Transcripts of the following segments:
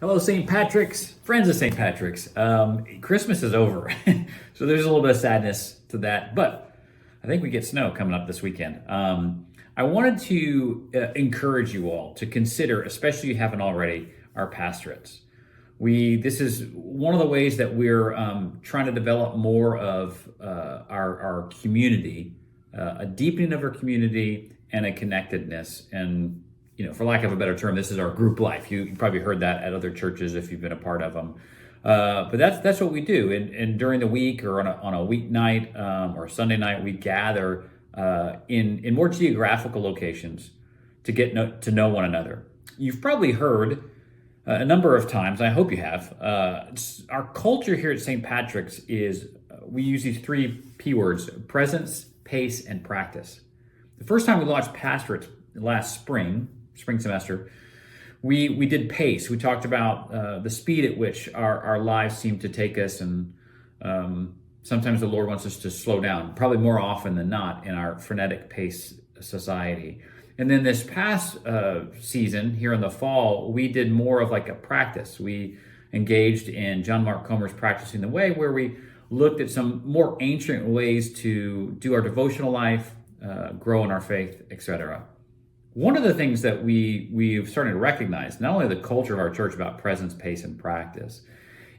Hello, St. Patrick's, friends of St. Patrick's. Christmas is over, so there's a little bit of sadness to that, but I think we get snow coming up this weekend. I wanted to encourage you all to consider, especially if you haven't already, our pastorates. This is one of the ways that we're trying to develop more of our community, a deepening of our community and a connectedness. And for lack of a better term, this is our group life. You probably heard that at other churches if you've been a part of them. But that's what we do. And during the week or on a weeknight or Sunday night, we gather in more geographical locations to get to know one another. You've probably heard a number of times, I hope you have, our culture here at St. Patrick's is we use these three P words: presence, pace, and practice. The first time we launched pastorates last spring semester, we did pace. We talked about the speed at which our lives seem to take us, and sometimes the Lord wants us to slow down, probably more often than not in our frenetic pace society. And then this past season here in the fall, we did more of like a practice. We engaged in John Mark Comer's Practicing the Way, where we looked at some more ancient ways to do our devotional life, grow in our faith, etc. One of the things that we've started to recognize, not only the culture of our church about presence, pace, and practice,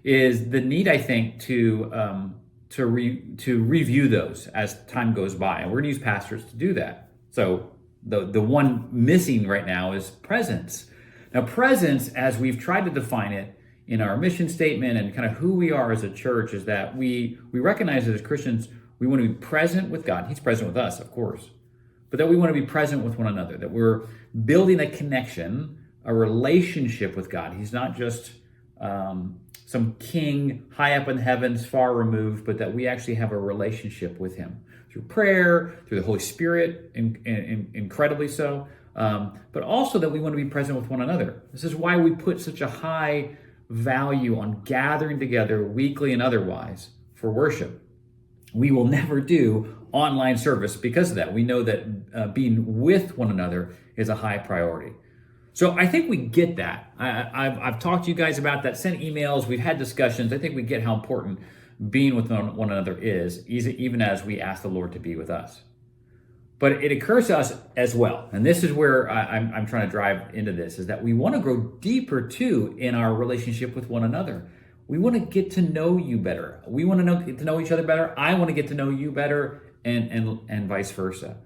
is the need, I think, to review those as time goes by, and we're going to use pastors to do that. So the one missing right now is presence. Now, presence, as we've tried to define it in our mission statement and kind of who we are as a church, is that we recognize that as Christians, we want to be present with God. He's present with us, of course. But that we want to be present with one another, that we're building a connection, a relationship with God. He's not just some king high up in the heavens, far removed, but that we actually have a relationship with him through prayer, through the Holy Spirit, incredibly so, but also that we want to be present with one another. This is why we put such a high value on gathering together weekly and otherwise for worship. We will never do online service because of that. We know that being with one another is a high priority. So I think we get that. I've talked to you guys about that, sent emails, we've had discussions. I think we get how important being with one another is, even as we ask the Lord to be with us. But it occurs to us as well, and this is where I'm trying to drive into this, is that we want to grow deeper too in our relationship with one another. We want to get to know you better. We want to get to know each other better. I want to get to know you better, and vice versa.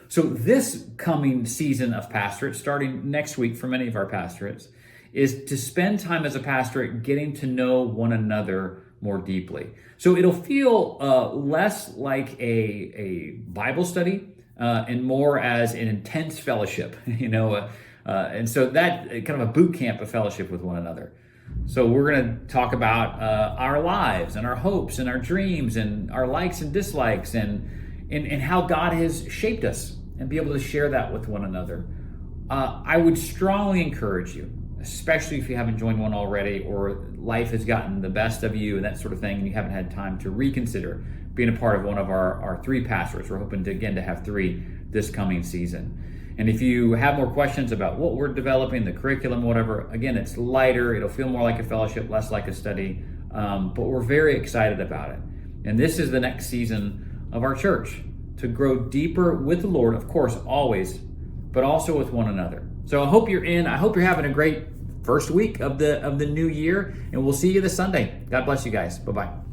So this coming season of pastorate, starting next week for many of our pastorates, is to spend time as a pastorate getting to know one another more deeply. So it'll feel less like a Bible study and more as an intense fellowship, and so that kind of a boot camp of fellowship with one another. So we're going to talk about our lives and our hopes and our dreams and our likes and dislikes and how God has shaped us, and be able to share that with one another. I would strongly encourage you, especially if you haven't joined one already, or life has gotten the best of you and that sort of thing, and you haven't had time to reconsider being a part of one of our three pastorates. We're hoping to have three this coming season. And if you have more questions about what we're developing, the curriculum, whatever, again, it's lighter. It'll feel more like a fellowship, less like a study, but we're very excited about it. And this is the next season of our church, to grow deeper with the Lord, of course, always, but also with one another. So I hope you're in. I hope you're having a great first week of the new year, and we'll see you this Sunday. God bless you guys. Bye-bye.